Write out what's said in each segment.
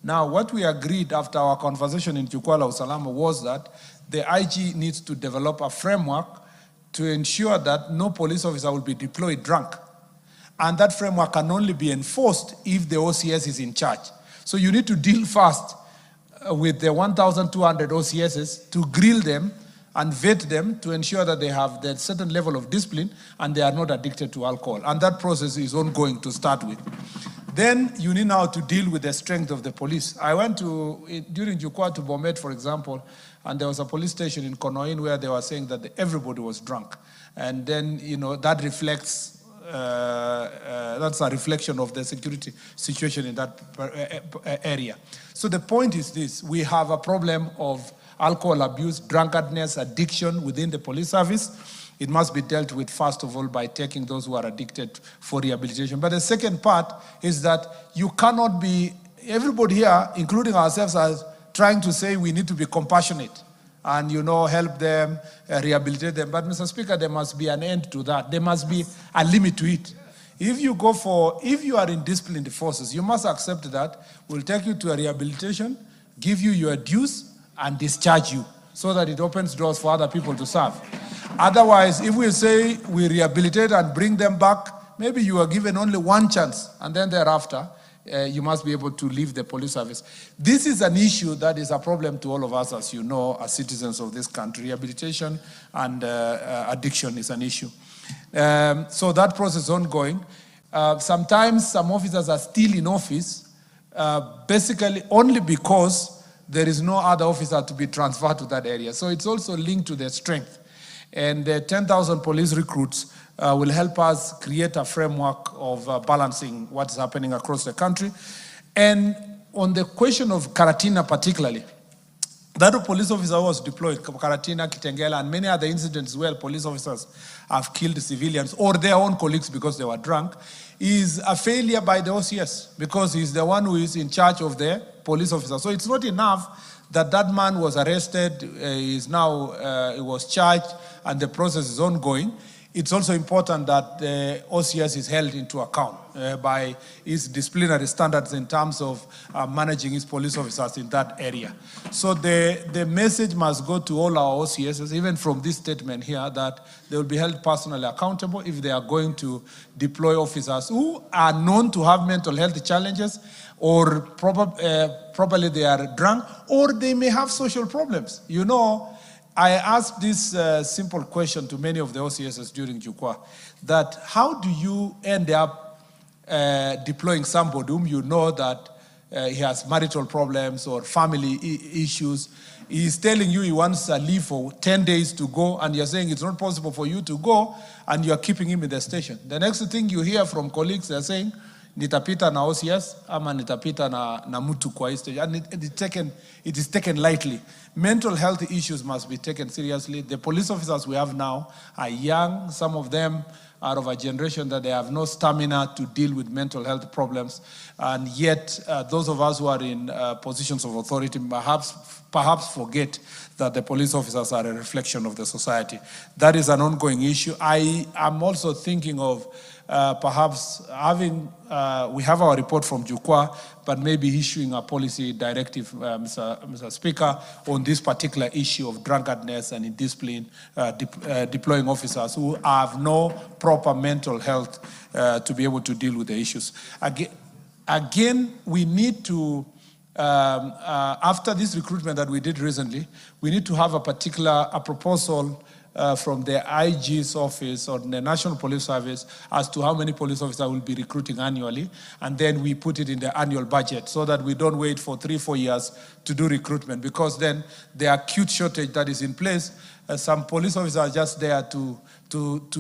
Now, what we agreed after our conversation in Jukwaa Usalama was that the IG needs to develop a framework to ensure that no police officer will be deployed drunk. And that framework can only be enforced if the OCS is in charge. So you need to deal first with the 1,200 OCSs to grill them and vet them to ensure that they have that certain level of discipline and they are not addicted to alcohol. And that process is ongoing to start with. Then you need now to deal with the strength of the police. I went during Jukwaa to Bomet, for example, and there was a police station in Konoin where they were saying that everybody was drunk. And then, that reflects, that's a reflection of the security situation in that area. So the point is this: we have a problem of alcohol abuse, drunkenness, addiction within the police service. It must be dealt with, first of all, by taking those who are addicted for rehabilitation. But the second part is that you cannot be, everybody here, including ourselves, are trying to say we need to be compassionate and, help them, rehabilitate them. But, Mr. Speaker, there must be an end to that. There must be a limit to it. If you are in disciplined forces, you must accept that we'll take you to a rehabilitation, give you your dues, and discharge you so that it opens doors for other people to serve. Otherwise, if we say we rehabilitate and bring them back, maybe you are given only one chance, and then thereafter, you must be able to leave the police service. This is an issue that is a problem to all of us, as you know, as citizens of this country. Rehabilitation and addiction is an issue. So that process is ongoing. Sometimes some officers are still in office, basically only because there is no other officer to be transferred to that area. So it's also linked to their strength. And the 10,000 police recruits will help us create a framework of balancing what's happening across the country. And on the question of Karatina particularly, that police officer was deployed, Karatina, Kitengela, and many other incidents where police officers have killed civilians or their own colleagues because they were drunk, is a failure by the OCS because he's the one who is in charge of the police officer. So it's not enough that that man was arrested, he was charged, and the process is ongoing. It's also important that the OCS is held into account by his disciplinary standards in terms of managing his police officers in that area. So the message must go to all our OCSs, even from this statement here, that they will be held personally accountable if they are going to deploy officers who are known to have mental health challenges, or probably they are drunk, or they may have social problems. I asked this simple question to many of the OCSs during Jukwaa, that how do you end up deploying somebody whom you know that he has marital problems or family issues? He's telling you he wants a leave for 10 days to go, and you're saying it's not possible for you to go, and you're keeping him in the station. The next thing you hear from colleagues, they're saying, nitapita na OCS, ama nitapita na mtu kwa hii stage. And it is taken lightly. Mental health issues must be taken seriously. The police officers we have now are young. Some of them are of a generation that they have no stamina to deal with mental health problems. And yet, those of us who are in positions of authority perhaps forget that the police officers are a reflection of the society. That is an ongoing issue. I am also thinking of perhaps having, we have our report from Jukwaa, but maybe issuing a policy directive, Mr. Speaker, on this particular issue of drunkenness and indiscipline, deploying officers who have no proper mental health to be able to deal with the issues. Again, we need to, after this recruitment that we did recently, we need to have a proposal from the IG's office or the National Police Service as to how many police officers will be recruiting annually, and then we put it in the annual budget so that we don't wait for 3-4 years to do recruitment, because then the acute shortage that is in place, some police officers are just there to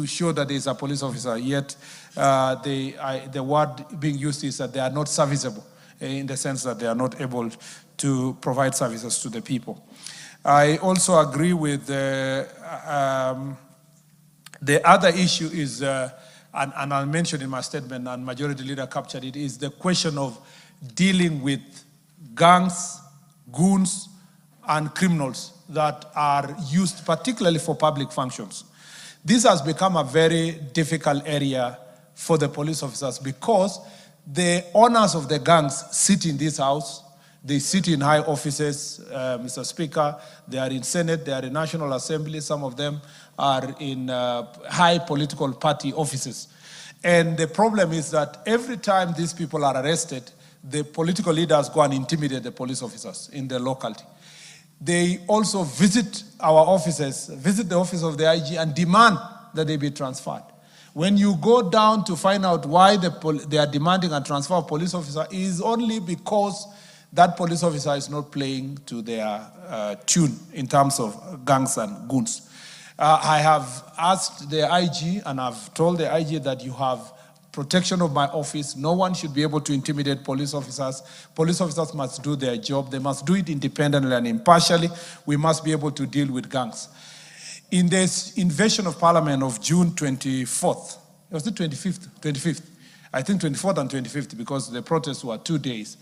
show that there is a police officer, yet the word being used is that they are not serviceable, in the sense that they are not able to provide services to the people. I also agree with the other issue is, and I'll mention in my statement, and Majority Leader captured it, is the question of dealing with gangs, goons, and criminals that are used particularly for public functions. This has become a very difficult area for the police officers because the owners of the gangs sit in this house. They sit in high offices, Mr. Speaker. They are in Senate, they are in National Assembly. Some of them are in high political party offices. And the problem is that every time these people are arrested, the political leaders go and intimidate the police officers in the locality. They also visit our offices, visit the office of the IG and demand that they be transferred. When you go down to find out why they are demanding a transfer of police officer, it is only because that police officer is not playing to their tune in terms of gangs and goons. I have asked the IG and I've told the IG that you have protection of my office. No one should be able to intimidate police officers. Police officers must do their job. They must do it independently and impartially. We must be able to deal with gangs. In this invasion of Parliament of June 24th, was it 25th? 25th. I think 24th and 25th because the protests were 2 days.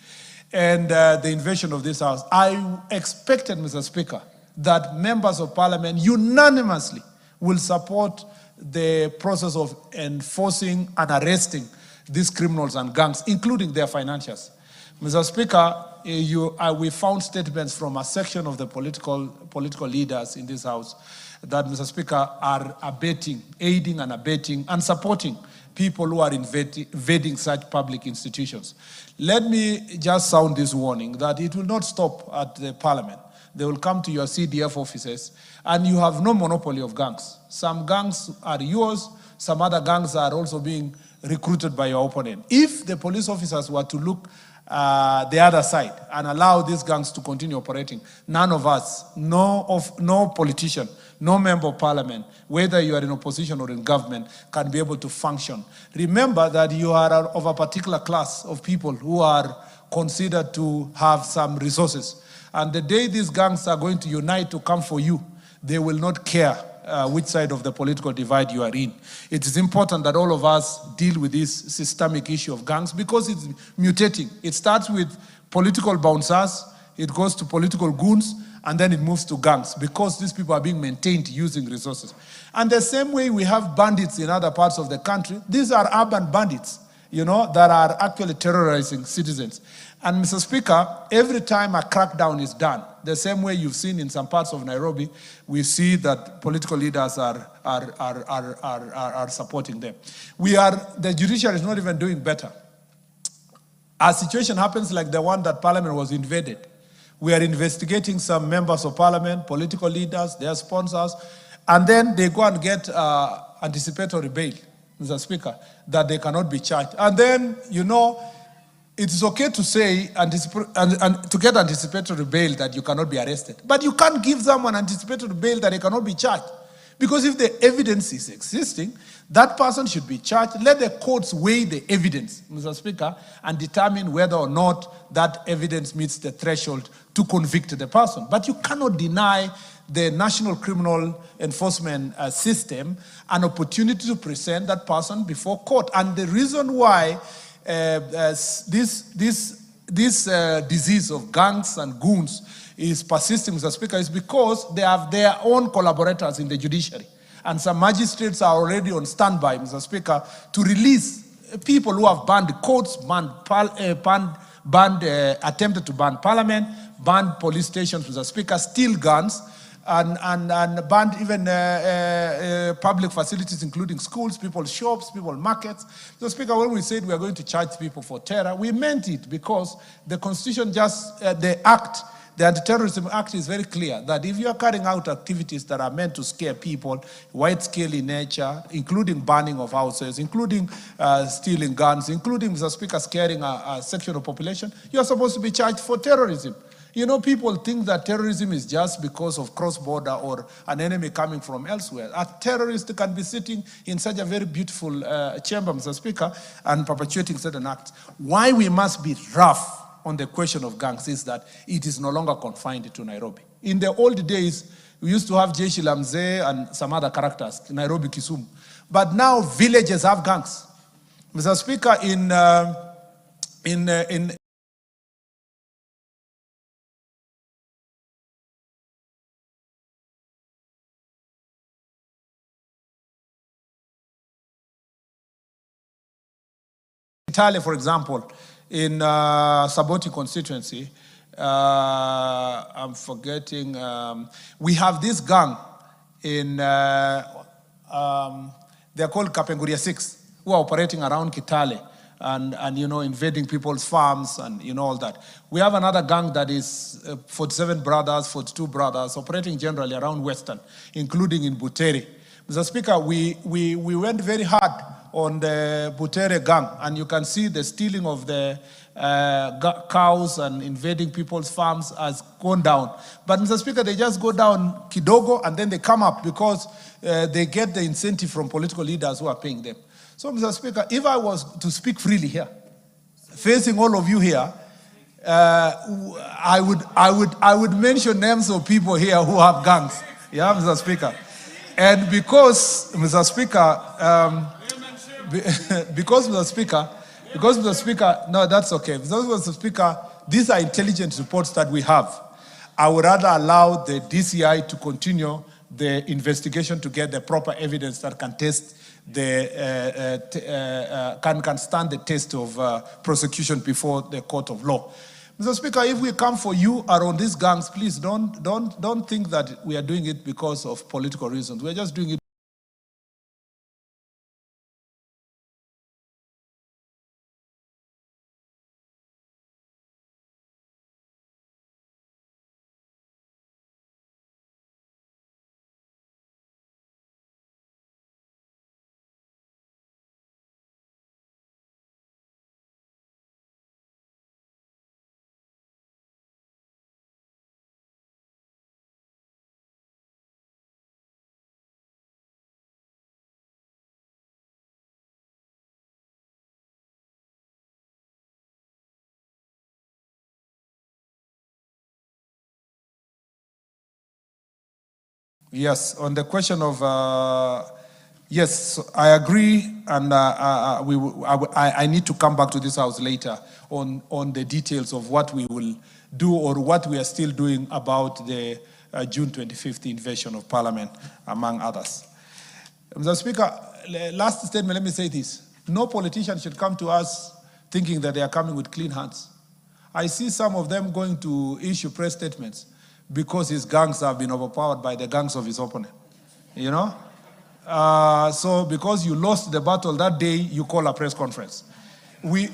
And the invasion of this house, I expected, Mr. Speaker, that members of Parliament unanimously will support the process of enforcing and arresting these criminals and gangs, including their financiers. Mr. Speaker, we found statements from a section of the political leaders in this House that, Mr. Speaker, are aiding and abetting and supporting people who are invading such public institutions. Let me just sound this warning that it will not stop at the Parliament. They will come to your CDF offices, and you have no monopoly of gangs. Some gangs are yours, some other gangs are also being recruited by your opponent. If the police officers were to look the other side and allow these gangs to continue operating, none of us, no politician, no member of Parliament, whether you are in opposition or in government, can be able to function. Remember that you are of a particular class of people who are considered to have some resources. And the day these gangs are going to unite to come for you, they will not care which side of the political divide you are in. It is important that all of us deal with this systemic issue of gangs because it's mutating. It starts with political bouncers, it goes to political goons, and then it moves to gangs because these people are being maintained using resources. And the same way we have bandits in other parts of the country, these are urban bandits, that are actually terrorizing citizens. And Mr. Speaker, every time a crackdown is done, the same way you've seen in some parts of Nairobi, we see that political leaders are supporting them. The judiciary is not even doing better. A situation happens like the one that Parliament was invaded. We are investigating some members of Parliament, political leaders, their sponsors, and then they go and get anticipatory bail, Mr. Speaker, that they cannot be charged. And then, it is okay to say to get anticipatory bail that you cannot be arrested. But you can't give someone anticipatory bail that they cannot be charged. Because if the evidence is existing, that person should be charged. Let the courts weigh the evidence, Mr. Speaker, and determine whether or not that evidence meets the threshold to convict the person. But you cannot deny the National Criminal Enforcement System an opportunity to present that person before court. And the reason why this disease of gangs and goons is persisting, Mr. Speaker, is because they have their own collaborators in the judiciary. And some magistrates are already on standby, Mr. Speaker, to release people who have banned courts, attempted to ban Parliament, banned police stations, Mr. Speaker, steal guns, and banned even public facilities, including schools, people's shops, people's markets. So, Speaker, when we said we are going to charge people for terror, we meant it because the Constitution the Anti-Terrorism Act is very clear that if you are carrying out activities that are meant to scare people, wide-scale in nature, including burning of houses, including stealing guns, including, Mr. Speaker, scaring a section of population, you are supposed to be charged for terrorism. People think that terrorism is just because of cross-border or an enemy coming from elsewhere. A terrorist can be sitting in such a very beautiful chamber, Mr. Speaker, and perpetuating certain acts. Why we must be rough on the question of gangs is that it is no longer confined to Nairobi. In the old days, we used to have Jeshi la Mzee and some other characters, Nairobi, Kisumu. But now villages have gangs. Mr. Speaker, in Italy, for example, in Saboti constituency, I'm forgetting. We have this gang in, they're called Kapenguria 6, who are operating around Kitale and invading people's farms and, all that. We have another gang that is 47 brothers, 42 brothers, operating generally around Western, including in Butere. Mr. Speaker, we went very hard on the Butere gang, and you can see the stealing of the cows and invading people's farms has gone down. But Mr. Speaker, they just go down kidogo and then they come up because they get the incentive from political leaders who are paying them. So, Mr. Speaker, if I was to speak freely here, facing all of you here, I would mention names of people here who have gangs. Yeah, Mr. Speaker. And because, Mr. Speaker, because Mr. Speaker, no, that's okay. Because, Mr. Speaker, these are intelligence reports that we have. I would rather allow the DCI to continue the investigation to get the proper evidence that can test can stand the test of prosecution before the court of law. Mr. Speaker, if we come for you around these gangs, please don't think that we are doing it because of political reasons. We're just doing it. Yes, on the question of, yes, I agree, and I need to come back to this house later on the details of what we will do or what we are still doing about the June 25th invasion of Parliament, among others. Mr. Speaker, last statement, let me say this. No politician should come to us thinking that they are coming with clean hands. I see some of them going to issue press statements because his gangs have been overpowered by the gangs of his opponent, So because you lost the battle that day, you call a press conference. You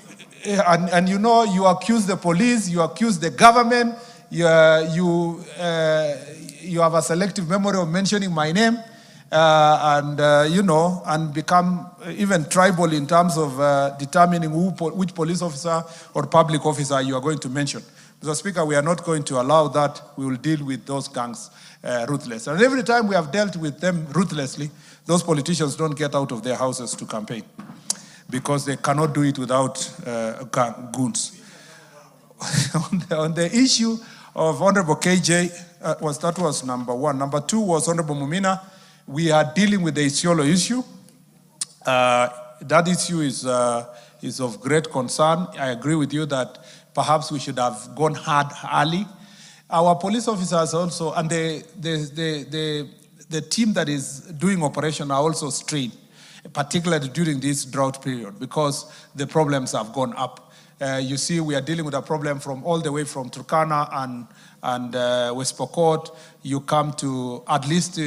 accuse the police, you accuse the government, you have a selective memory of mentioning my name, and become even tribal in terms of determining which police officer or public officer you are going to mention. Mr. Speaker, we are not going to allow that. We will deal with those gangs ruthlessly. And every time we have dealt with them ruthlessly, those politicians don't get out of their houses to campaign because they cannot do it without goons. on the issue of Honorable KJ, that was number one. Number two was Honorable Mumina. We are dealing with the Isiolo issue. That issue is of great concern. I agree with you that perhaps we should have gone hard early. Our police officers also, and the team that is doing operation are also strained, particularly during this drought period, because the problems have gone up. You see, we are dealing with a problem from all the way from Turkana and West Pokot. You come to at least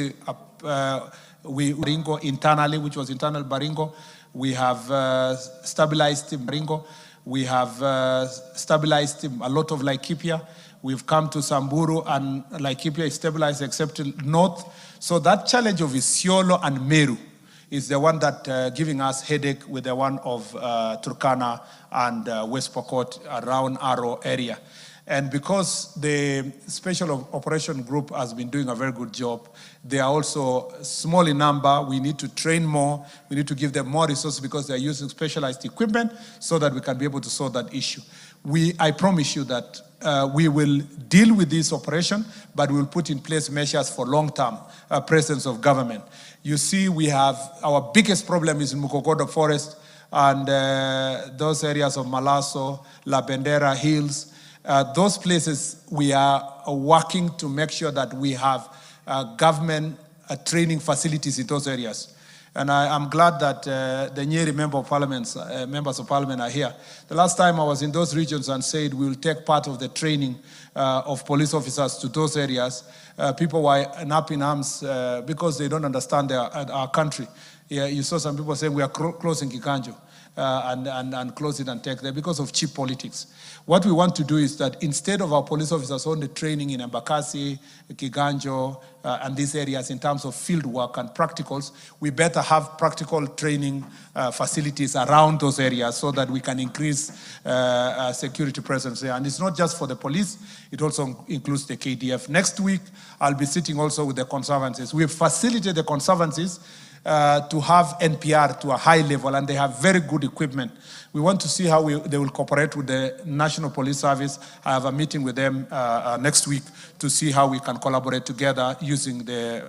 Baringo internally, which was internal Baringo. We have stabilized Baringo. We have stabilized a lot of Laikipia. We've come to Samburu, and Laikipia is stabilized except north. So that challenge of Isiolo and Meru is the one that giving us headache with the one of Turkana and West Pokot around Aro area. And because the Special Operation Group has been doing a very good job, they are also small in number. We need to train more. We need to give them more resources because they are using specialized equipment so that we can be able to solve that issue. I promise you that we will deal with this operation, but we will put in place measures for long-term presence of government. You see, we have, our biggest problem is in Mukokodo Forest and those areas of Malaso, La Bendera Hills. Those places, we are working to make sure that we have government training facilities in those areas. And I'm glad that the Nyeri members of parliament are here. The last time I was in those regions and said we will take part of the training of police officers to those areas, people were up in arms because they don't understand our country. Yeah, you saw some people saying we are closing Kikanjo. And close it and take there because of cheap politics. What we want to do is that instead of our police officers only training in Embakasi, Kiganjo, and these areas in terms of field work and practicals, we better have practical training facilities around those areas so that we can increase security presence there. And it's not just for the police, it also includes the KDF. Next week, I'll be sitting also with the conservancies. We've facilitated the conservancies to have NPR to a high level, and they have very good equipment. We want to see how they will cooperate with the National Police Service. I have a meeting with them next week to see how we can collaborate together using the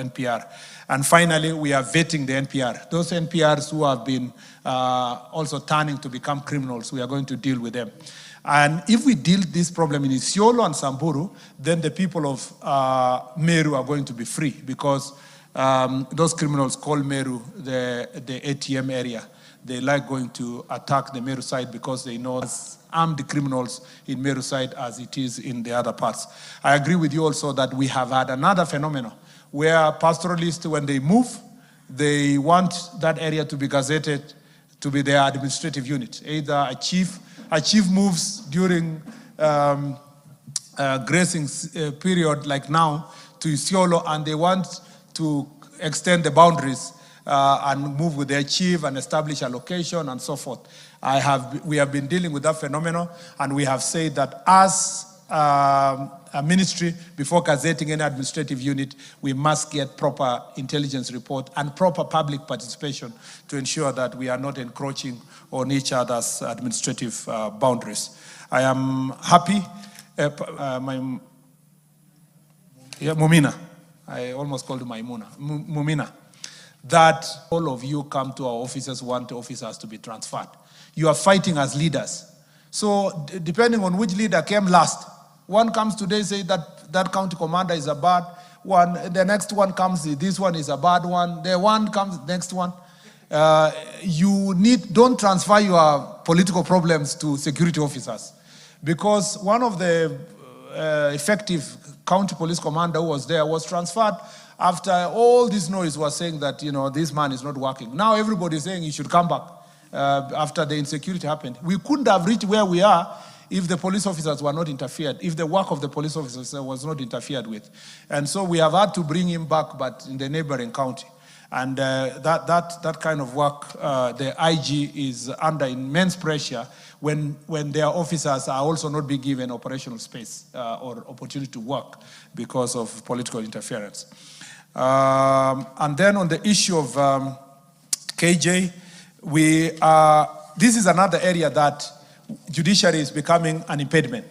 NPR. And finally, we are vetting the NPR. Those NPRs who have been also turning to become criminals, we are going to deal with them. And if we deal this problem in Isiolo and Samburu, then the people of Meru are going to be free, because those criminals call Meru the ATM area. They like going to attack the Meru side because they know as armed criminals in Meru side as it is in the other parts. I agree with you also that we have had another phenomenon where pastoralists, when they move, they want that area to be gazetted to be their administrative unit. Either a chief moves during grazing period like now to Isiolo, and they want to extend the boundaries and move with their chief and establish a location and so forth. We have been dealing with that phenomenon, and we have said that as a ministry, before gazetting any administrative unit, we must get proper intelligence report and proper public participation to ensure that we are not encroaching on each other's administrative boundaries. I am happy, Mumina. I almost called Maimuna, Mumina, that all of you come to our offices, want officers to be transferred. You are fighting as leaders. So depending on which leader came last, one comes today, say that county commander is a bad one, the next one comes, this one is a bad one, the one comes, next one. Don't transfer your political problems to security officers, because one of the effective county police commander who was there was transferred after all this noise was saying that, this man is not working. Now everybody is saying he should come back after the insecurity happened. We couldn't have reached where we are if the police officers were not interfered, if the work of the police officers was not interfered with. And so we have had to bring him back, but in the neighboring county. And that kind of work, the IG is under immense pressure when their officers are also not being given operational space or opportunity to work because of political interference. And then on the issue of KJ, this is another area that judiciary is becoming an impediment.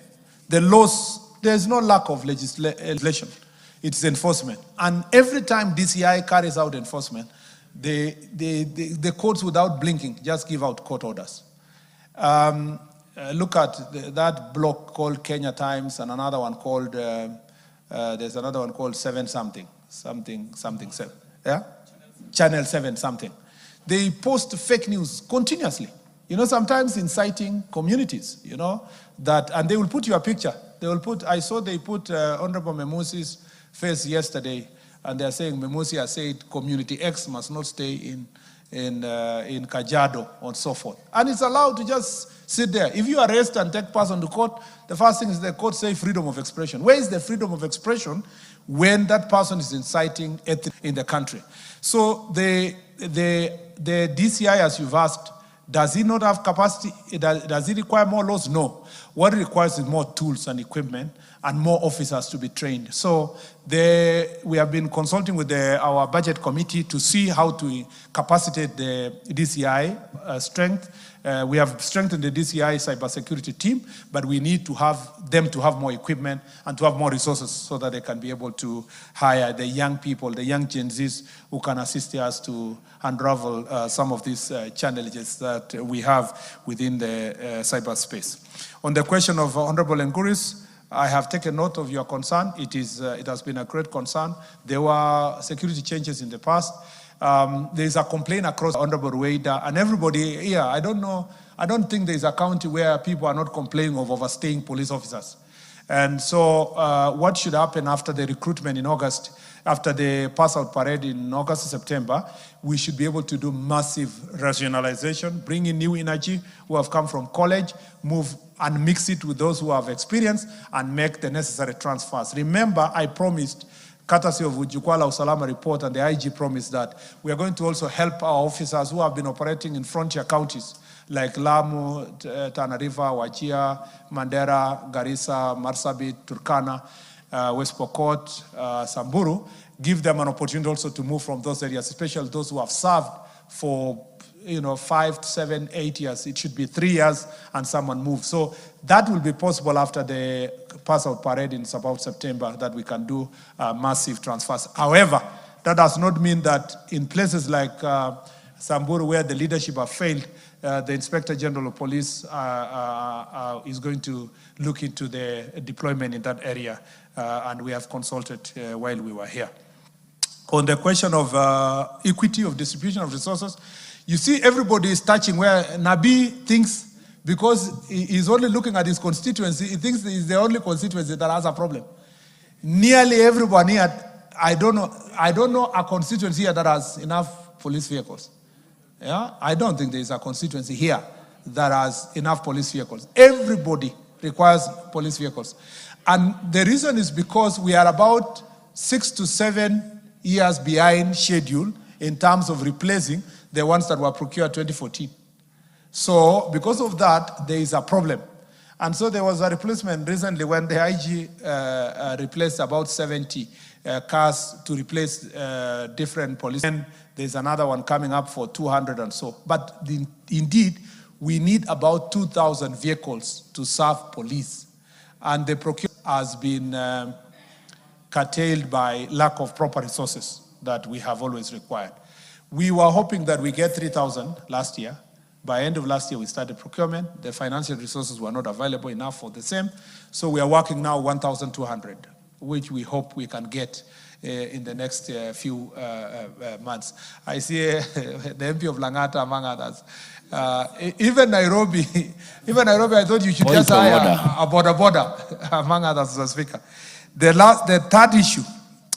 The laws, there's no lack of legislation. It's enforcement. And every time DCI carries out enforcement, the courts, without blinking, just give out court orders. Look at that block called Kenya Times, and another one called, there's another one called 7-something, something 7. Yeah? Channel 7 something. They post fake news continuously. Sometimes inciting communities, and they will put your picture. I saw they put Honorable Memusi's face yesterday, and they're saying Memusi has said community X must not stay in Kajiado and so forth. And it's allowed to just sit there. If you arrest and take person to court, the first thing is the court say freedom of expression. Where is the freedom of expression when that person is inciting in the country? So the DCI, as you've asked, does it not have capacity? Does it require more laws? No. What it requires is more tools and equipment and more officers to be trained. So we have been consulting with our budget committee to see how to capacitate the DCI strength. We have strengthened the DCI cybersecurity team, but we need to have them to have more equipment and to have more resources so that they can be able to hire the young people, the young Gen Zs who can assist us to unravel some of these challenges that we have within the cyberspace. On the question of Honorable Nguris, I have taken note of your concern. It has been a great concern. There were security changes in the past. There is a complaint across Honorable Rueda and everybody here. I don't think there is a county where people are not complaining of overstaying police officers. And so what should happen after the recruitment in August, after the pass-out parade in August and September, we should be able to do massive rationalization, bring in new energy who have come from college, move and mix it with those who have experience, and make the necessary transfers. Remember, I promised, courtesy of Jukwaa la Usalama report, and the IG promised that we are going to also help our officers who have been operating in frontier counties like Lamu, Tana River, Wajir, Mandera, Garissa, Marsabit, Turkana, West Pokot, Samburu, give them an opportunity also to move from those areas, especially those who have served for 5, 7, 8 years. It should be 3 years and someone moves. So that will be possible after the pass-out parade in about September, that we can do massive transfers. However, that does not mean that in places like Samburu, where the leadership have failed, the Inspector General of Police is going to look into the deployment in that area, and we have consulted while we were here. On the question of equity of distribution of resources, you see everybody is touching where Nabi thinks, because he's only looking at his constituency, he thinks he's the only constituency that has a problem. Nearly everyone here, I don't know a constituency here that has enough police vehicles. Yeah, I don't think there is a constituency here that has enough police vehicles. Everybody requires police vehicles. And the reason is because we are about 6 to 7 years behind schedule in terms of replacing the ones that were procured 2014. So because of that, there is a problem. And so there was a replacement recently when the IG replaced about 70 cars to replace different police. And there's another one coming up for 200 and so. But indeed, we need about 2,000 vehicles to serve police. And the procurement has been curtailed by lack of proper resources that we have always required. We were hoping that we get 3,000 last year. By end of last year, we started procurement. The financial resources were not available enough for the same. So we are working now 1,200, which we hope we can get in the next few months. I see the MP of Langata, among others. Even Nairobi, I thought you should just hire a border, among others, Mr. Speaker. The third issue.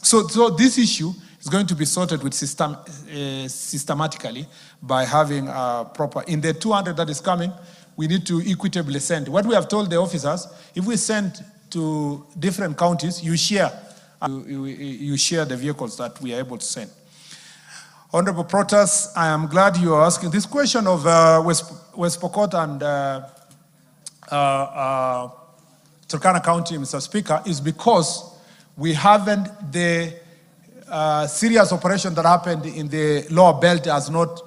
So this issue is going to be sorted with systematically by having a proper, in the 200 that is coming, we need to equitably send. What we have told the officers, if we send to different counties, you share the vehicles that we are able to send. Honorable Protas, I am glad you are asking this question of West Pokot and Turkana County, Mr. Speaker, is because we haven't, the serious operation that happened in the lower belt has not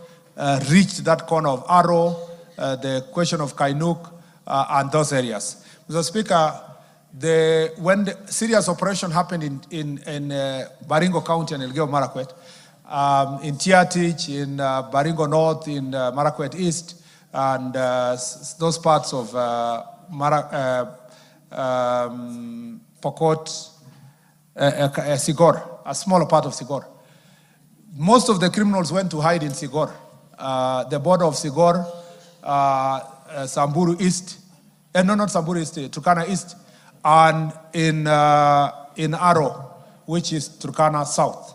reached that corner of Aro, the question of Kainuk, and those areas. Mr. Speaker, when the serious operation happened in Baringo County and Elgeyo Marakwet, in Tiatich, in Baringo North, in Marakwet East, and those parts of Pokot, Sigor, a smaller part of Sigor. Most of the criminals went to hide in Sigor. The border of Sigor, Samburu East, not Samburu East, Turkana East, and in Aro, which is Turkana South.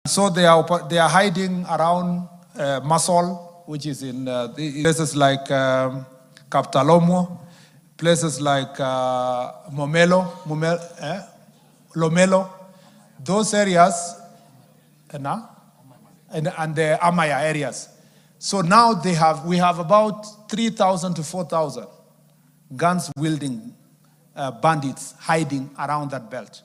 So they are hiding around Masol, which is in places like Kaptalomo, places like Lomelo, those areas, and the Amaya areas. So now we have about 3,000 to 4,000 guns-wielding bandits hiding around that belt.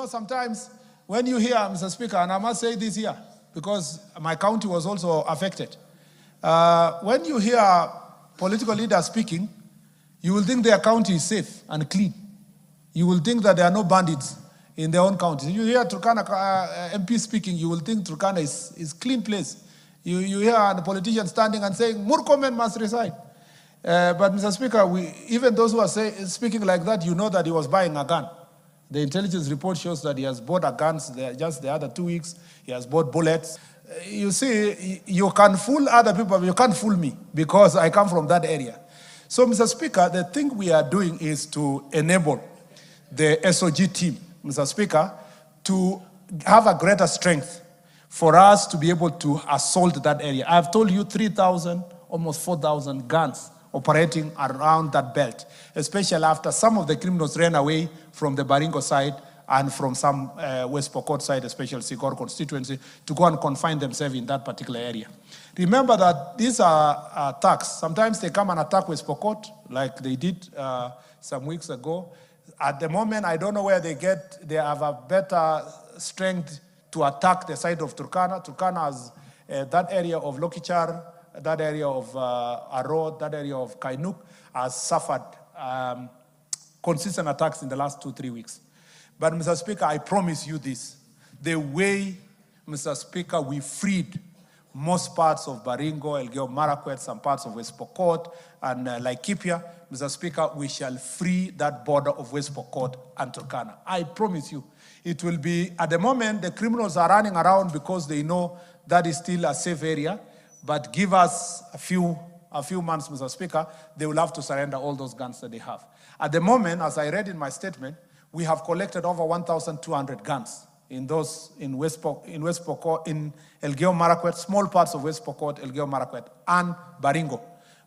Sometimes when you hear, Mr. Speaker, and I must say this here, because my county was also affected. When you hear political leaders speaking, you will think their county is safe and clean. You will think that there are no bandits in their own counties. You hear Turkana MP speaking, you will think Turkana is clean place. You hear a politician standing and saying, Murkomen must resign. But Mr. Speaker, even those who are speaking like that, you know that he was buying a gun. The intelligence report shows that he has bought a gun just the other 2 weeks. He has bought bullets. You see, you can fool other people, but you can't fool me because I come from that area. So, Mr. Speaker, the thing we are doing is to enable the SOG team, Mr. Speaker, to have a greater strength for us to be able to assault that area. I've told you 3,000, almost 4,000 guns operating around that belt, especially after some of the criminals ran away from the Baringo side and from some West Pokot side, especially Sikor constituency, to go and confine themselves in that particular area. Remember that these are attacks. Sometimes they come and attack West Pokot, like they did some weeks ago. At the moment, I don't know where they have a better strength to attack the side of Turkana. Turkana has that area of Lokichar, that area of Arod, that area of Kainuk has suffered consistent attacks in the last 2-3 weeks. But, Mr. Speaker, I promise you this. The way, Mr. Speaker, we freed most parts of Baringo, Elgeyo Marakwet, some parts of West Pokot, and Laikipia, Mr. Speaker, we shall free that border of West Pokot and Turkana. I promise you. It will be, at the moment, the criminals are running around because they know that is still a safe area, but give us a few months, Mr. Speaker, they will have to surrender all those guns that they have. At the moment, as I read in my statement, we have collected over 1,200 guns in West Pokot, in Elgeyo Marakwet, small parts of West Pokot, Elgeyo Marakwet, and Baringo.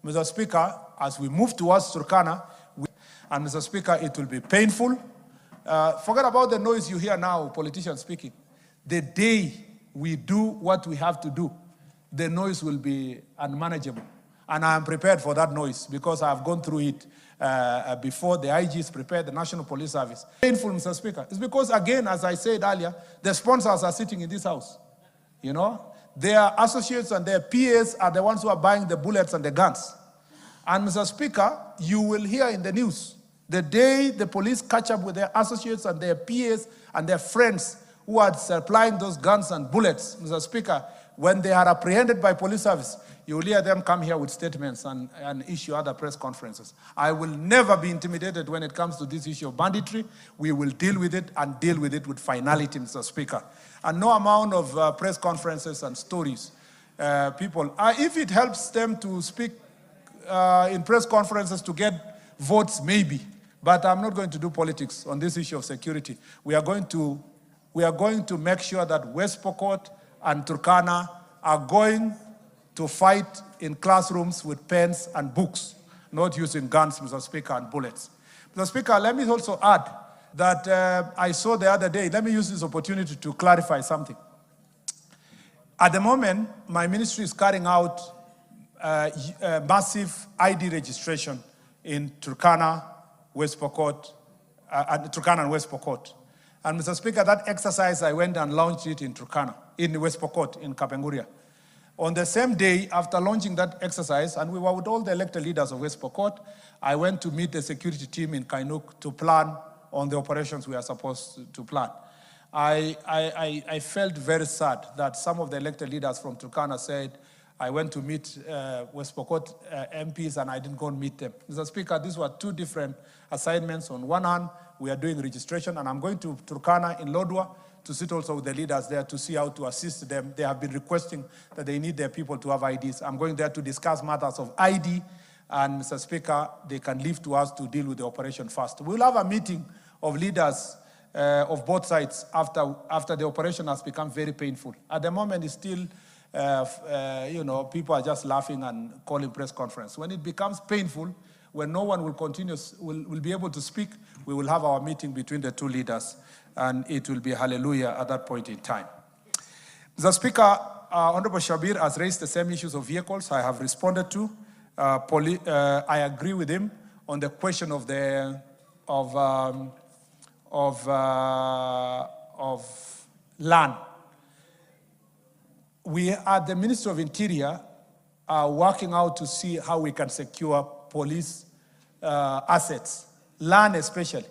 Mr. Speaker, as we move towards Turkana, and Mr. Speaker, it will be painful. Forget about the noise you hear now, politicians speaking. The day we do what we have to do, the noise will be unmanageable. And I am prepared for that noise because I have gone through it before. The IG is prepared, the National Police Service. Painful, Mr. Speaker. It's because, again, as I said earlier, the sponsors are sitting in this house. You know, their associates and their PAs are the ones who are buying the bullets and the guns. And, Mr. Speaker, you will hear in the news, the day the police catch up with their associates and their PAs and their friends who are supplying those guns and bullets, Mr. Speaker, when they are apprehended by police service, you will hear them come here with statements and issue other press conferences. I will never be intimidated when it comes to this issue of banditry. We will deal with it and deal with it with finality, Mr. Speaker. And no amount of press conferences and stories. If it helps them to speak in press conferences to get votes, maybe. But I'm not going to do politics on this issue of security. We are going to make sure that West Pokot and Turkana are going to fight in classrooms with pens and books, not using guns, Mr. Speaker, and bullets. Mr. Speaker, let me also add that I saw the other day, let me use this opportunity to clarify something. At the moment, my ministry is carrying out massive ID registration in Turkana, West Pokot, Turkana and West Pokot. And Mr. Speaker, that exercise, I went and launched it in Turkana, in West Pokot, in Kapenguria. On the same day, after launching that exercise, and we were with all the elected leaders of West Pokot, I went to meet the security team in Kainuk to plan on the operations we are supposed to plan. I felt very sad that some of the elected leaders from Turkana said, I went to meet West Pokot MPs and I didn't go and meet them. Mr. Speaker, these were two different assignments. On one hand, we are doing registration, and I'm going to Turkana in Lodwar to sit also with the leaders there to see how to assist them. They have been requesting that they need their people to have IDs. I'm going there to discuss matters of ID, and Mr. Speaker, they can leave to us to deal with the operation first. We'll have a meeting of leaders of both sides after the operation has become very painful. At the moment, it's still, people are just laughing and calling press conference. When it becomes painful, when no one will be able to speak, we will have our meeting between the two leaders, and it will be hallelujah at that point in time. Mr. Speaker, Honorable Shabir has raised the same issues of vehicles I have responded to. I agree with him on the question of land. We at the Ministry of Interior are working out to see how we can secure police assets, land especially.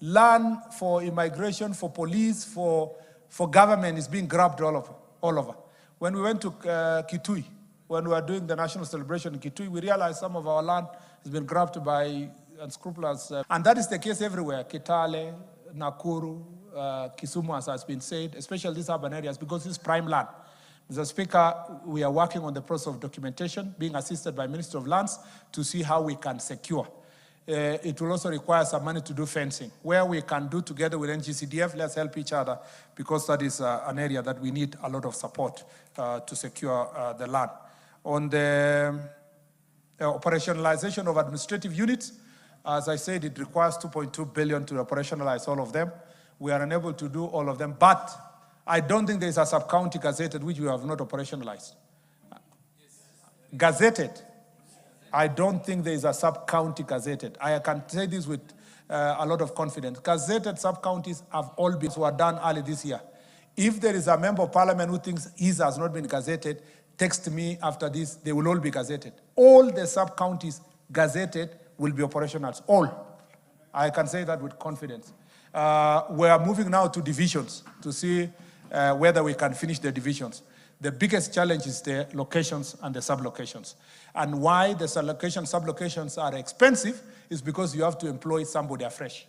Land for immigration, for police, for government is being grabbed all over. When we went to Kitui, when we were doing the national celebration in Kitui, we realized some of our land has been grabbed by unscrupulous. And that is the case everywhere. Kitale, Nakuru, Kisumu, as has been said, especially these urban areas, because it's prime land. Mr. Speaker, we are working on the process of documentation, being assisted by Ministry of Lands to see how we can secure. It will also require some money to do fencing. Where we can do together with NGCDF, let's help each other, because that is an area that we need a lot of support to secure the land. On the operationalization of administrative units, as I said, it requires 2.2 billion to operationalize all of them. We are unable to do all of them, but I don't think there is a sub-county gazetted which we have not operationalized. Gazetted. I don't think there is a sub-county gazetted. I can say this with a lot of confidence. Gazetted sub-counties have all been done early this year. If there is a member of parliament who thinks his has not been gazetted, text me after this, they will all be gazetted. All the sub-counties gazetted will be operational. All. I can say that with confidence. We are moving now to divisions to see whether we can finish the divisions. The biggest challenge is the locations and the sub-locations. And why the sub-locations are expensive is because you have to employ somebody afresh.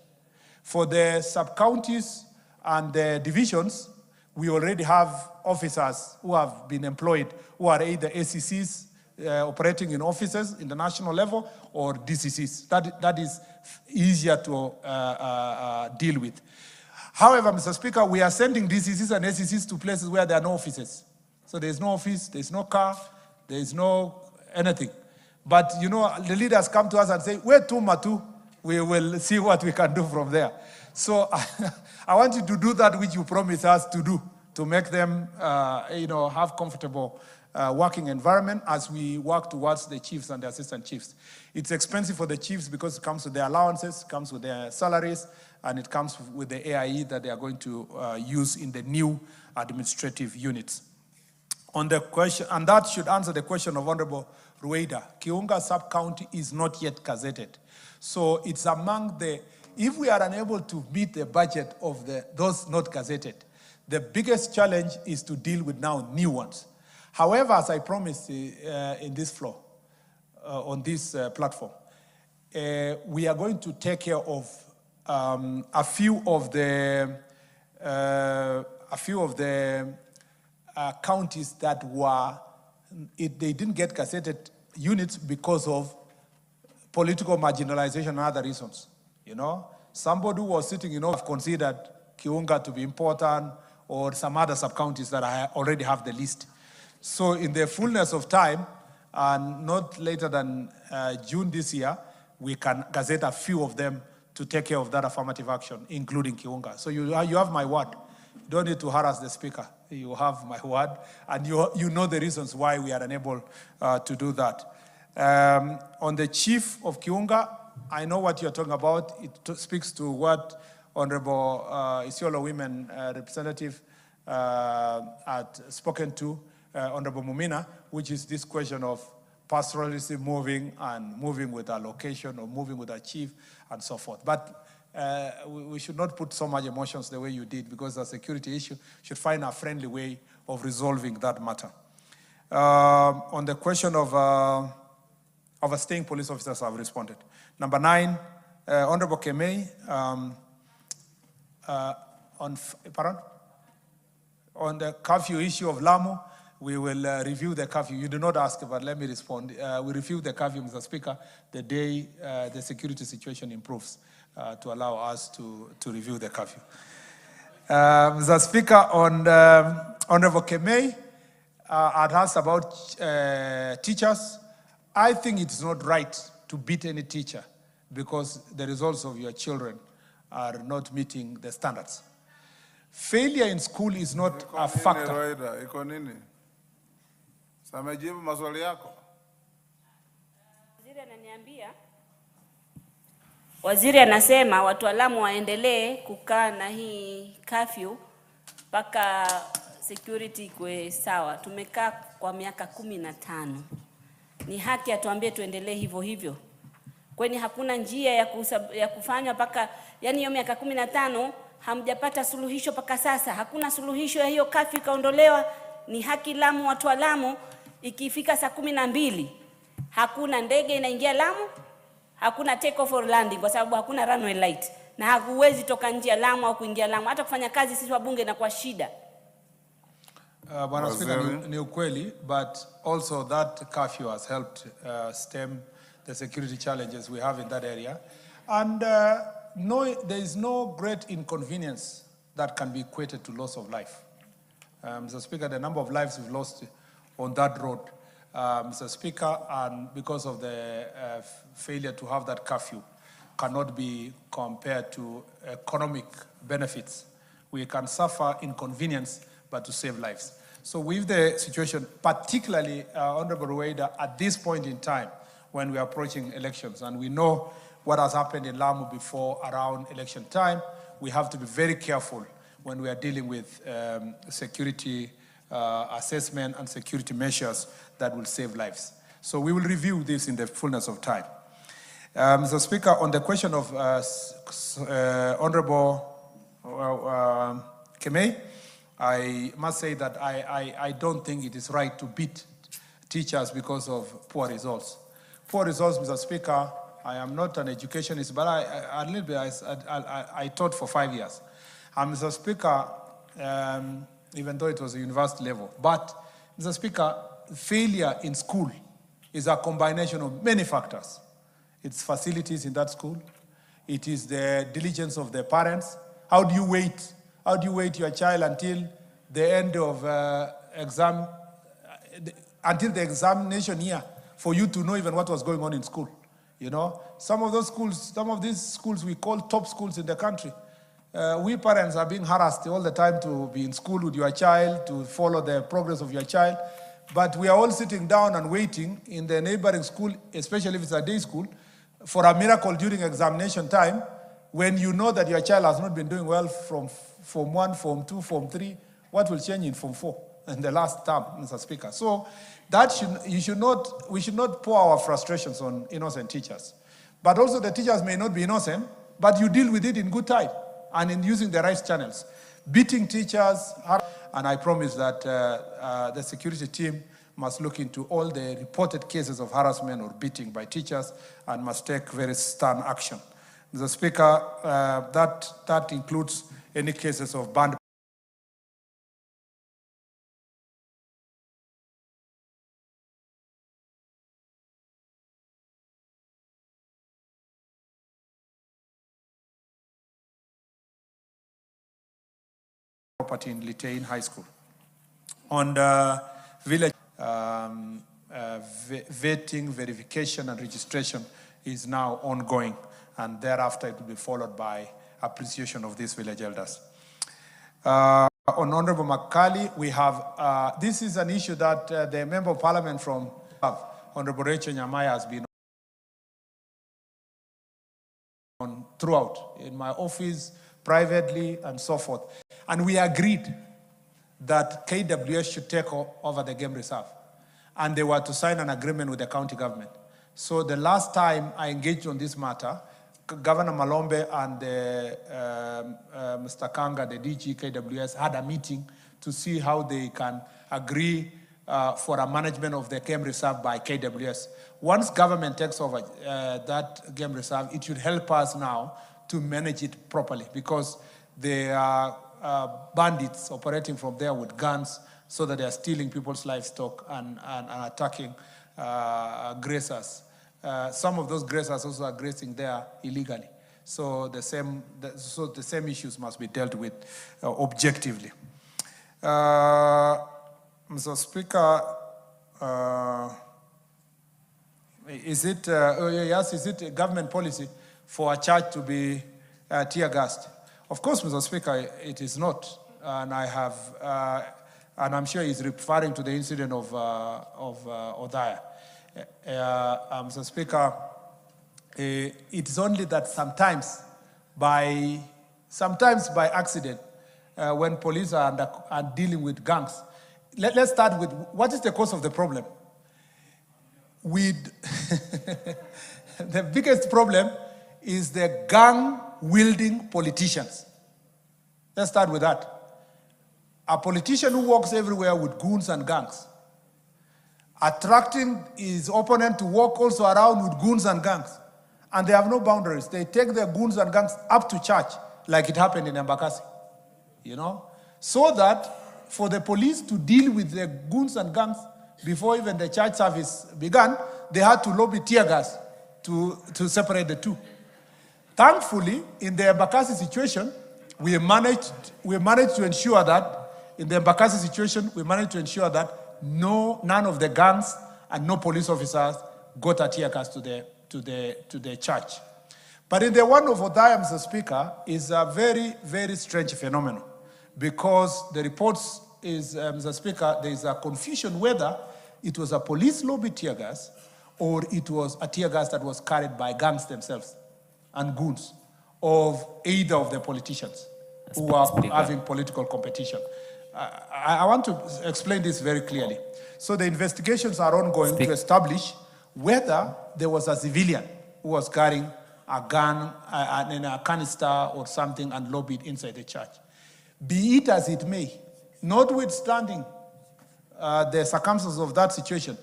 For the sub-counties and the divisions, we already have officers who have been employed, who are either ACCs operating in offices in the national level, or DCCs. That is easier to deal with. However, Mr. Speaker, we are sending DCCs and ACCs to places where there are no offices. So there's no office, there's no car, there's no anything. But, you know, the leaders come to us and say, we're too matu, we will see what we can do from there. So I want you to do that which you promised us to do, to make them, have comfortable working environment as we work towards the chiefs and the assistant chiefs. It's expensive for the chiefs because it comes with their allowances, it comes with their salaries, and it comes with the AIE that they are going to use in the new administrative units. On the question, and that should answer the question of Honorable Rueda. Kiunga sub-county is not yet gazetted. So it's among the, if we are unable to meet the budget of those not gazetted, the biggest challenge is to deal with now new ones. However, as I promised in this floor, on this platform, we are going to take care of a few of the counties that were, they didn't get gazetted units because of political marginalization and other reasons. You know, somebody who was sitting, considered Kiunga to be important, or some other sub-counties that already have the list. So in the fullness of time, and not later than June this year, we can gazette a few of them to take care of that affirmative action, including Kiunga. So you have my word. You don't need to harass the speaker. You have my word, and you know the reasons why we are unable to do that. On the chief of Kiunga, I know what you're talking about. It speaks to what Honorable Isiolo Women Representative had spoken to, Honorable Mumina, which is this question of pastoralism moving with our location or moving with our chief and so forth. But we should not put so much emotions the way you did, because the security issue should find a friendly way of resolving that matter. On the question of staying police officers, I've responded. Number 9, Honorable Committe, on the curfew issue of Lamu, we will review the curfew. You do not ask, but let me respond. We review the curfew, Mr. Speaker, the day the security situation improves, to allow us to review the curfew. Mr. Speaker, on Honorable Committe, I'd asked about teachers. I think it's not right to beat any teacher because the results of your children are not meeting the standards. Failure in school is not a factor. Samejibu maswali yako. Waziri anasema watu wa Lamu waendelee kukaa na hii curfew mpaka security kwe sawa. Tumekaa kwa miaka 15. Ni haki atuambie tuendelee hivyo hivyo. Kwani hakuna njia ya kufanywa paka, yani hiyo miaka 15 hamjapata suluhisho paka sasa. Hakuna suluhisho ya hiyo kafyu ikaondolewa. Ni haki Lamu, watu wa Lamu, ikifika saa 12 hakuna ndege inaingia Lamu, hakuna take off or landing kwa sababu hakuna runway light, na hakuwezi toka nje ya Lamu au kuingia Lamu. Hata kufanya kazi sisi wabunge inakuwa shida. Bwana Speaker, ni ukweli, but also that curfew has helped stem the security challenges we have in that area. And there is no great inconvenience that can be equated to loss of life. Mr. Speaker, the number of lives we've lost on that road, Mr. Speaker, and because of the failure to have that curfew, cannot be compared to economic benefits. We can suffer inconvenience, but to save lives. So with the situation, particularly, Honorable Rueda, at this point in time, when we are approaching elections, and we know what has happened in Lamu before around election time, we have to be very careful when we are dealing with security assessment and security measures that will save lives. So we will review this in the fullness of time. Mr. Speaker, on the question of Honorable Committe, I must say that I don't think it is right to beat teachers because of poor results. Poor results, Mr. Speaker, I am not an educationist, but I taught for 5 years. And Mr. Speaker, even though it was a university level, but Mr. Speaker, failure in school is a combination of many factors. It's facilities in that school. It is the diligence of the parents. How do you wait? How do you wait your child until the end of until the examination year for you to know even what was going on in school? You know, some of these schools we call top schools in the country. We parents are being harassed all the time to be in school with your child, to follow the progress of your child. But we are all sitting down and waiting in the neighboring school, especially if it's a day school, for a miracle during examination time, when you know that your child has not been doing well from Form 1, Form 2, Form 3, what will change in Form 4 in the last term, Mr. Speaker? So that we should not pour our frustrations on innocent teachers. But also the teachers may not be innocent, but you deal with it in good time and in using the right channels. Beating teachers, and I promise that the security team must look into all the reported cases of harassment or beating by teachers and must take very stern action. Mr. Speaker, that includes any cases of banned property in Litein High School. On the village, vetting, verification, and registration is now ongoing, and thereafter it will be followed by appreciation of these village elders. On Honorable Makali, we have, this is an issue that the Member of Parliament from Honorable Rachel Nyamaya has been on throughout, in my office, privately, and so forth. And we agreed that KWS should take over the game reserve. And they were to sign an agreement with the county government. So the last time I engaged on this matter, Governor Malombe and Mr. Kanga, the DG KWS, had a meeting to see how they can agree for a management of the game reserve by KWS. Once government takes over that game reserve, it should help us now to manage it properly, because there are bandits operating from there with guns, so that they are stealing people's livestock and attacking grazers. Some of those grazers also are grazing there illegally. So the same issues must be dealt with objectively. Mr. Speaker, is it a government policy for a church to be tear gassed? Of course, Mr. Speaker, it is not. And I have, and I'm sure he's referring to the incident of Odaya. Mr. Speaker, it is only that sometimes by accident, when police are dealing with gangs. Let's start with, what is the cause of the problem? The biggest problem is the gang-wielding politicians. Let's start with that. A politician who walks everywhere with goons and gangs, attracting his opponent to walk also around with goons and gangs. And they have no boundaries. They take their goons and gangs up to church, like it happened in Embakasi, you know? So that for the police to deal with the goons and gangs before even the church service began, they had to lobby tear gas to separate the two. Thankfully, in the Embakasi situation, we managed to ensure that, in the Embakasi situation, we managed to ensure that none of the gangs and no police officers got a tear gas to the church. But in the one of Othaya, Mr. Speaker, is a very, very strange phenomenon, because the reports is, Mr. Speaker, there is a confusion whether it was a police lobby tear gas or it was a tear gas that was carried by gangs themselves and goons of either of the politicians who are having political competition. I want to explain this very clearly. So the investigations are ongoing to establish whether there was a civilian who was carrying a gun in a canister or something and lobbied inside the church. Be it as it may, notwithstanding the circumstances of that situation,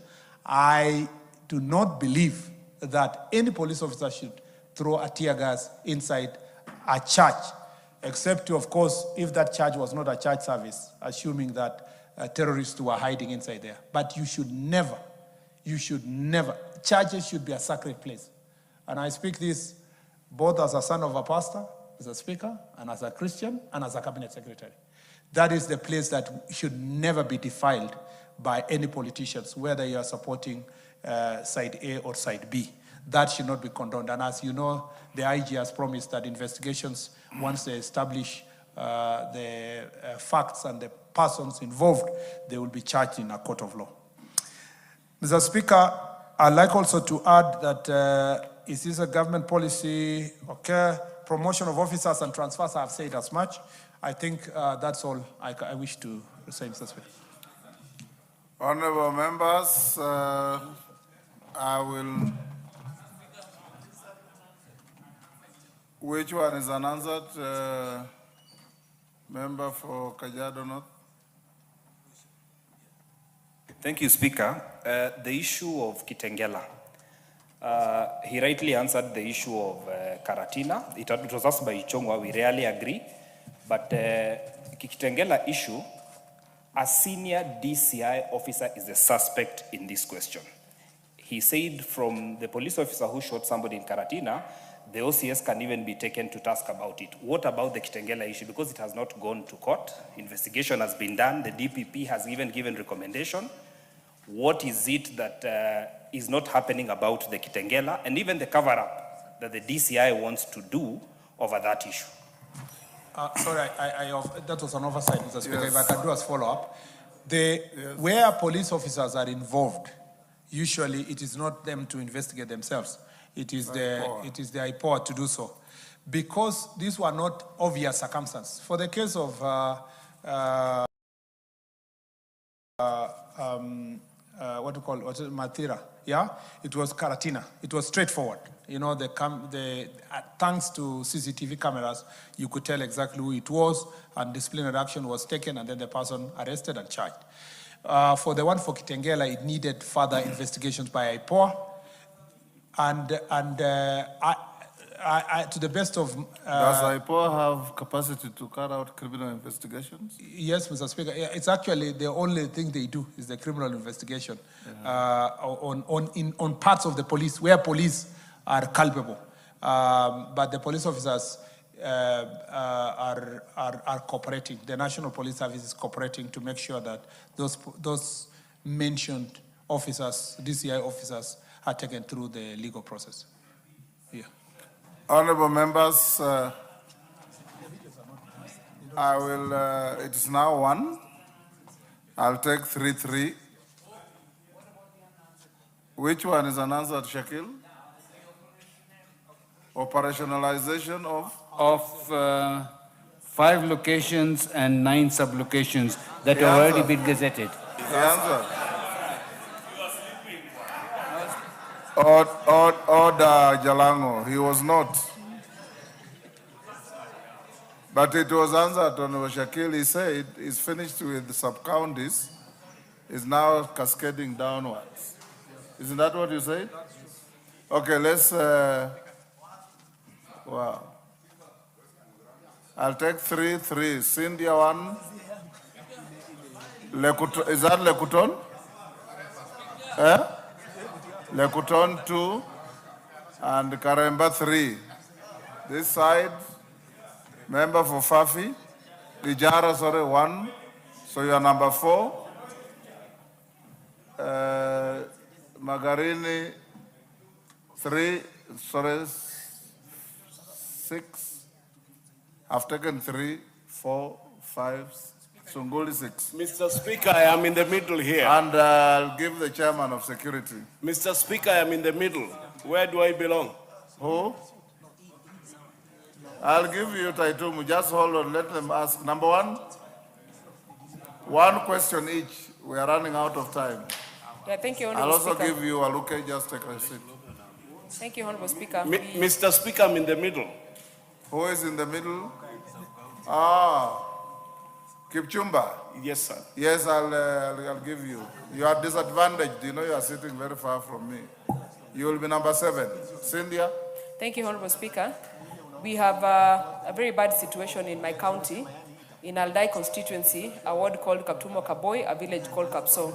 I do not believe that any police officer should throw a tear gas inside a church, except to, of course, if that church was not a church service, assuming that terrorists were hiding inside there. But you should never, churches should be a sacred place. And I speak this both as a son of a pastor, as a speaker, and as a Christian, and as a cabinet secretary. That is the place that should never be defiled by any politicians, whether you are supporting side A or side B. That should not be condoned. And as you know, the IG has promised that investigations, once they establish the facts and the persons involved, they will be charged in a court of law. Mr. Speaker, I'd like also to add that is this a government policy? Okay, promotion of officers and transfers, I've said as much. I think that's all I wish to say, Mr. Speaker. Honorable members, I will... Which one is unanswered? Member for Kajiado North. Thank you, Speaker. The issue of Kitengela. He rightly answered the issue of Karatina. It was asked by Ichongwa. We rarely agree. But Kitengela issue, a senior DCI officer is the suspect in this question. He said from the police officer who shot somebody in Karatina, the OCS can even be taken to task about it. What about the Kitengela issue? Because it has not gone to court. Investigation has been done. The DPP has even given recommendation. What is it that is not happening about the Kitengela and even the cover-up that the DCI wants to do over that issue? Sorry, that was an oversight, Mr. Speaker. Yes. If I can do as follow-up. Where police officers are involved, usually it is not them to investigate themselves. It is the Appaers to do so. Because these were not obvious circumstances. For the case of Mathira, yeah, it was Karatina. It was straightforward. You know, thanks to CCTV cameras, you could tell exactly who it was, and disciplinary action was taken, and then the person arrested and charged. For the one for Kitengela, it needed further investigations by Appaers. And to the best of... Does Appaers have capacity to carry out criminal investigations? Yes, Mr. Speaker. It's actually the only thing they do is the criminal investigation on parts of the police, where police are culpable. But the police officers are cooperating. The National Police Service is cooperating to make sure that those mentioned officers, DCI officers, are taken through the legal process. Yeah. Honorable members, I will, it is now 1. I'll take 3-3. Which one is unanswered, Shakil? Operationalization of 5 locations and 9 sub-locations that have already been gazetted. The answer. Order, Jalango. He was not. But it was answered on Shakil. He said he's finished with the sub-counties. Is now cascading downwards. Isn't that what you said? Okay, let's, wow. I'll take 3. Cynthia 1. Is that Lekuton? Lekuton 2. And Karemba 3. This side, member for Fafi. Ijara, 1. So you are number 4. Magarini 3, 6. I've taken 3, 4, 5, Sunguli 6. Mr. Speaker, I am in the middle here. And I'll give the chairman of security. Mr. Speaker, I am in the middle. Where do I belong? Who? I'll give you Taitumu. Just hold on. Let them ask. Number 1. 1 question each. We are running out of time. Yeah, thank you, I'll Honorable also Speaker. give you Aluke. Just take a seat. Thank you, Honorable Speaker. Mr. Speaker, I'm in the middle. Who is in the middle? Kipchumba. Yes, sir. Yes, I'll give you. You are disadvantaged. You know you are sitting very far from me. You will be number 7. Cynthia? Thank you, Honorable Speaker. We have a very bad situation in my county. In Aldai constituency, a ward called Kaptumo Kaboy, a village called Kapso.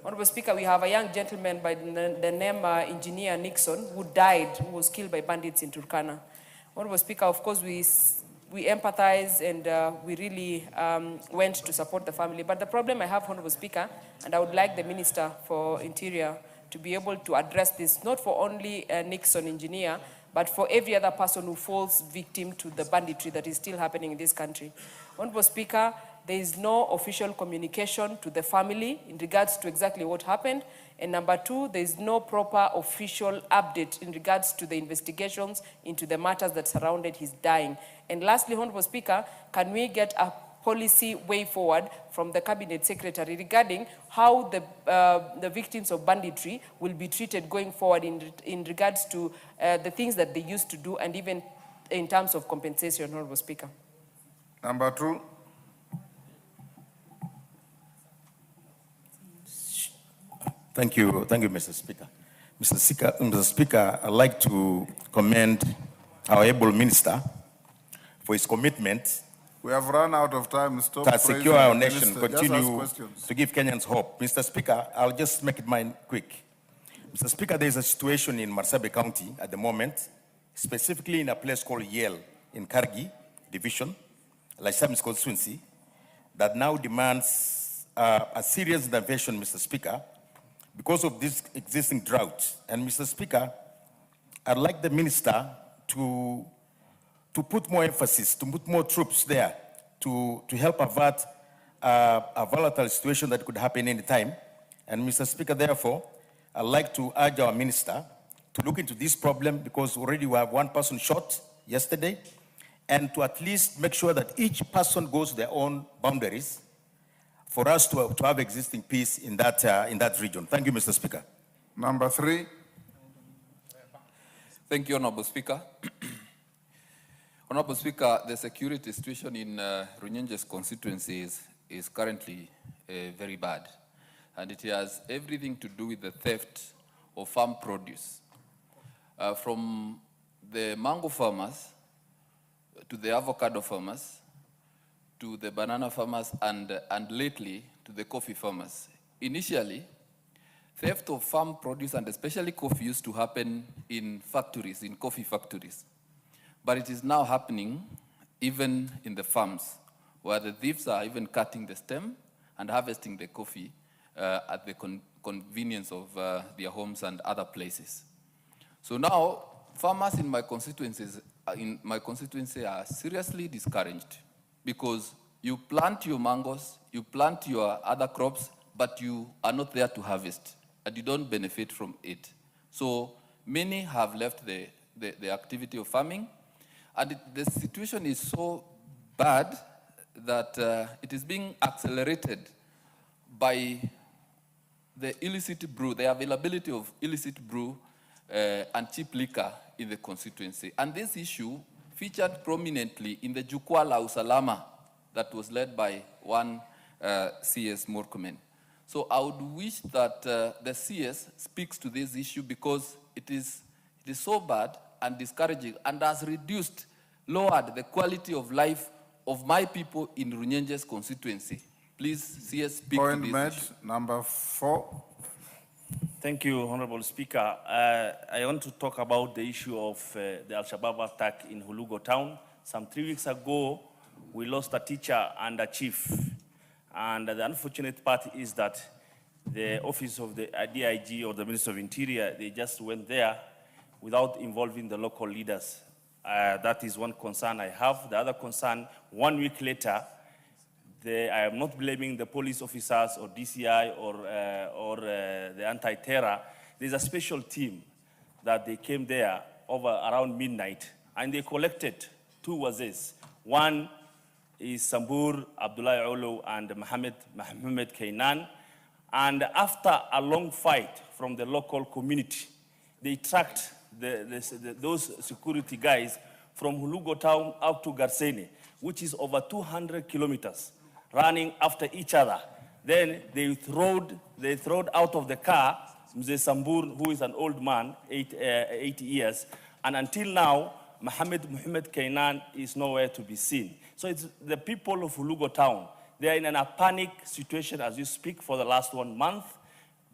Honorable Speaker, we have a young gentleman by the name Engineer Nixon who died, who was killed by bandits in Turkana. Honorable Speaker, of course, we empathize and we really went to support the family. But the problem I have, Honorable Speaker, and I would like the Minister for Interior to be able to address this, not for only Nixon Engineer, but for every other person who falls victim to the banditry that is still happening in this country. Honorable Speaker, there is no official communication to the family in regards to exactly what happened. And number 2, there is no proper official update in regards to the investigations into the matters that surrounded his dying. And lastly, Honorable Speaker, can we get a policy way forward from the Cabinet Secretary regarding how the victims of banditry will be treated going forward in regards to the things that they used to do and even in terms of compensation, Honorable Speaker? Number 2. Thank you, Mr. Speaker. Mr. Speaker, I'd like to commend our able minister for his commitment We have run out of time. Stop to secure our nation, Minister. Just ask continue questions. to give Kenyans hope. Mr. Speaker, I'll just make it mine quick. Mr. Speaker, there is a situation in Marsabit County at the moment, specifically in a place called Yale in Kargi Division, Laisamis constituency, that now demands a serious intervention, Mr. Speaker, because of this existing drought. And Mr. Speaker, I'd like the minister to put more emphasis, to put more troops there to help avert a volatile situation that could happen any time. And Mr. Speaker, therefore, I'd like to urge our minister to look into this problem because already we have one person shot yesterday, and to at least make sure that each person goes their own boundaries for us to have existing peace in that region. Thank you, Mr. Speaker. Number 3. Thank you, Honorable Speaker. Honorable Speaker, the security situation in Runyenje's constituency is currently very bad, and it has everything to do with the theft of farm produce. From the mango farmers to the avocado farmers, to the banana farmers, and lately to the coffee farmers. Initially, theft of farm produce and especially coffee used to happen in factories, in coffee factories. But it is now happening even in the farms, where the thieves are even cutting the stem and harvesting the coffee at the convenience of their homes and other places. So now, farmers in my constituency are seriously discouraged because you plant your mangoes, you plant your other crops, but you are not there to harvest, and you don't benefit from it. So many have left the activity of farming, and the situation is so bad that it is being accelerated by the illicit brew, the availability of illicit brew and cheap liquor in the constituency. And this issue featured prominently in the Jukwaa la Usalama that was led by one CS Murkomen. So I would wish that the CS speaks to this issue because it is so bad and discouraging and has lowered the quality of life of my people in Runyenjes constituency. Please, CS, speak to this Point issue. made, number 4. Thank you, Honorable Speaker. I want to talk about the issue of the Al-Shabaab attack in Hulugo town. Some 3 weeks ago, we lost a teacher and a chief. And the unfortunate part is that the office of the DIG or the Minister of Interior, they just went there without involving the local leaders. That is one concern I have. The other concern, 1 week later, I am not blaming the police officers or DCI or the anti-terror. There's a special team that they came there around midnight, and they collected 2 wazis. One is Sambur Abdullah Olo and Mohammed Kainan. And after a long fight from the local community, they tracked those security guys from Hulugo town out to Garsene, which is over 200 kilometers, running after each other. Then they throwed out of the car Mzee Sambur, who is an old man, 80 years, and until now, Mohammed Kainan is nowhere to be seen. So it's the people of Hulugo town. They are in a panic situation as you speak for the last 1 month,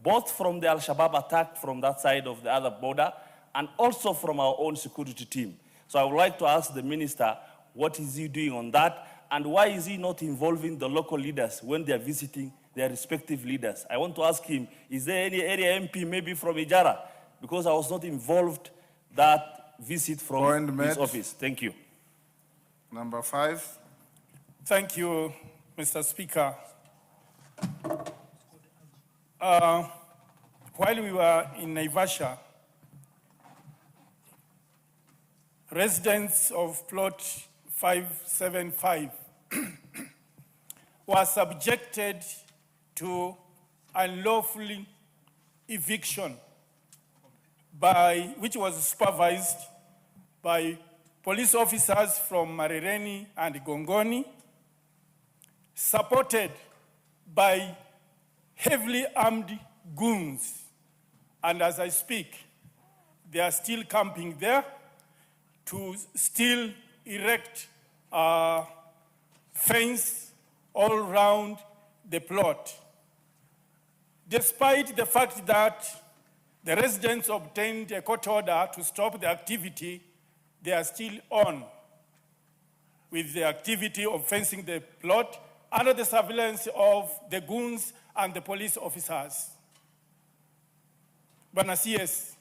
both from the Al-Shabaab attack from that side of the other border, and also from our own security team. So I would like to ask the minister, what is he doing on that? And why is he not involving the local leaders when they are visiting their respective leaders? I want to ask him, is there any area MP maybe from Ijara? Because I was not involved that visit from his office. Thank you. Number 5. Thank you, Mr. Speaker. While we were in Naivasha, residents of plot 575 were subjected to unlawful eviction which was supervised by police officers from Marereni and Gongoni, supported by heavily armed goons. And as I speak, they are still camping there to still erect a fence all around the plot. Despite the fact that the residents obtained a court order to stop the activity, they are still on with the activity of fencing the plot under the surveillance of the goons and the police officers. Bwana CS,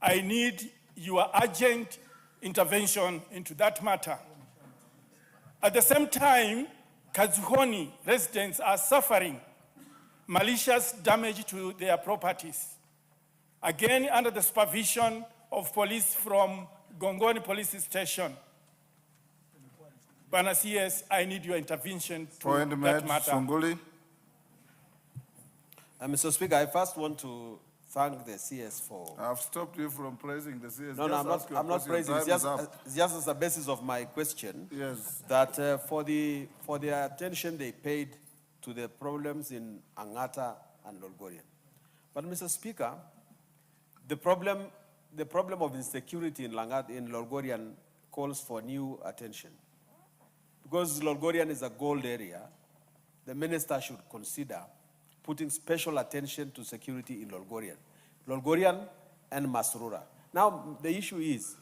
I need your urgent intervention into that matter. At the same time, Kazuhoni residents are suffering malicious damage to their properties. Again, under the supervision of police from Gongoni Police Station. Bwana CS, I need your intervention to that matter. Sunguli. Mr. Speaker, I first want to thank the CS for... I've stopped you from praising the CS. No, I'm not praising. It's just as the basis of my question. Yes. That for the attention they paid to the problems in Angata and Lolgorian. But Mr. Speaker, the problem of insecurity in Lolgorian calls for new attention. Because Lolgorian is a gold area, the minister should consider putting special attention to security in Lolgorian and Masrura. Now, the issue is,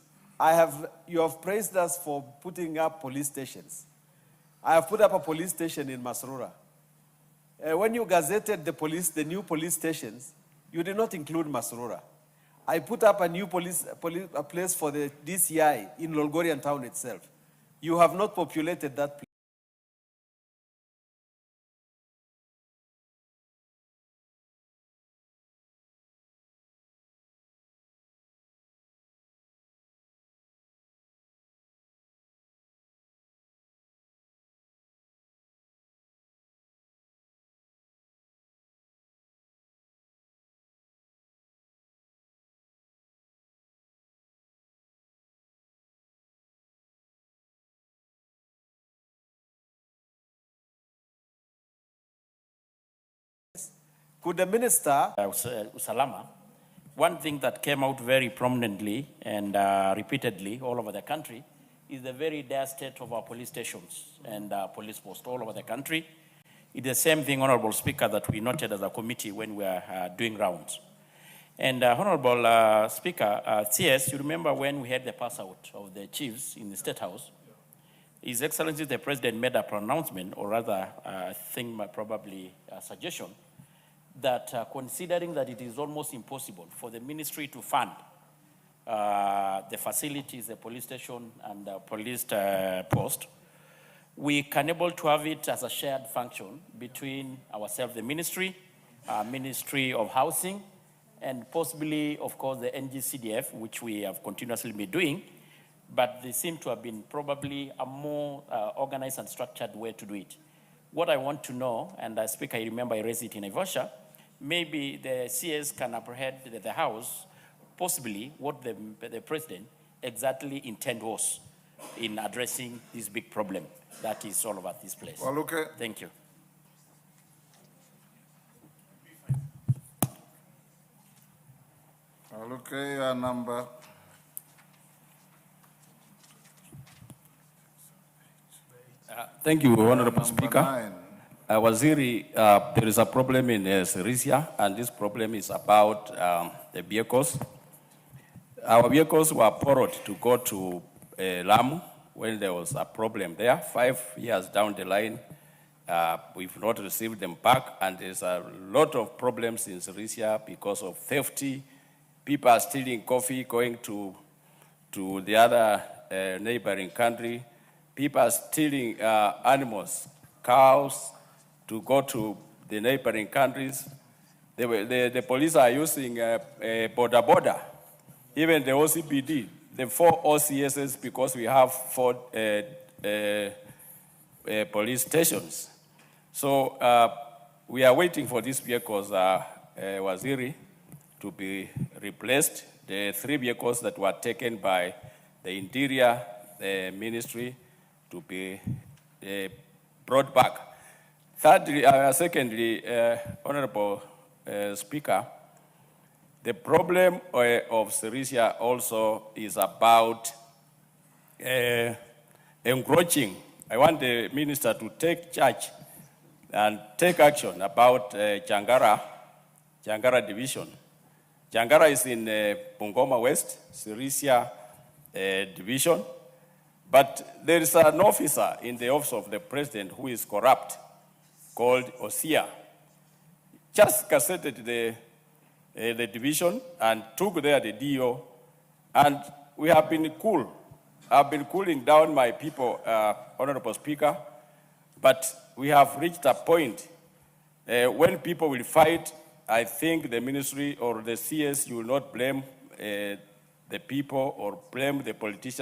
you have praised us for putting up police stations. I have put up a police station in Masrura. When you gazetted the new police stations, you did not include Masrura. I put up a new a place for the DCI in Lolgorian town itself. You have not populated that place. Could the minister Usalama, one thing that came out very prominently and repeatedly all over the country is the very dire state of our police stations and police posts all over the country. It's the same thing, Honorable Speaker, that we noted as a committee when we were doing rounds. And Honorable Speaker, CS, you remember when we had the pass out of the chiefs in the State House? His Excellency the President made a pronouncement, or rather, I think probably a suggestion, that considering that it is almost impossible for the ministry to fund the facilities, the police station and the police post, we can able to have it as a shared function between ourselves, the ministry, Ministry of Housing, and possibly, of course, the NGCDF, which we have continuously been doing, but they seem to have been probably a more organized and structured way to do it. What I want to know, and as Speaker, I remember I raised it in Ivasha, maybe the CS can apprehend the House, possibly what the President exactly intend was in addressing this big problem that is all over this place. Well, okay. Thank you. Well, okay, number. Thank you, Honorable Number Speaker. 9. Waziri, there is a problem in Sirisia, and this problem is about the vehicles. Our vehicles were borrowed to go to Lamu when there was a problem there. 5 years down the line, we've not received them back, and there's a lot of problems in Sirisia because of theft. People are stealing coffee, going to the other neighboring country. People are stealing animals, cows, to go to the neighboring countries. The police are using border. Even the OCPD, the 4 OCSs, because we have 4 police stations. So we are waiting for these vehicles, Waziri, to be replaced. The 3 vehicles that were taken by the Interior Ministry to be brought back. Thirdly, secondly, Honorable Speaker, the problem of Sirisia also is about encroaching. I want the minister to take charge and take action about Jangara division. Jangara is in Bungoma West, Sirisia division, but there is an officer in the office of the president who is corrupt, called Osia. Just cassetted the division and took there the DO, and we have been cool. I've been cooling down my people, Honorable Speaker, but we have reached a point when people will fight. I think the ministry or the CS, you will not blame the people or blame the politicians.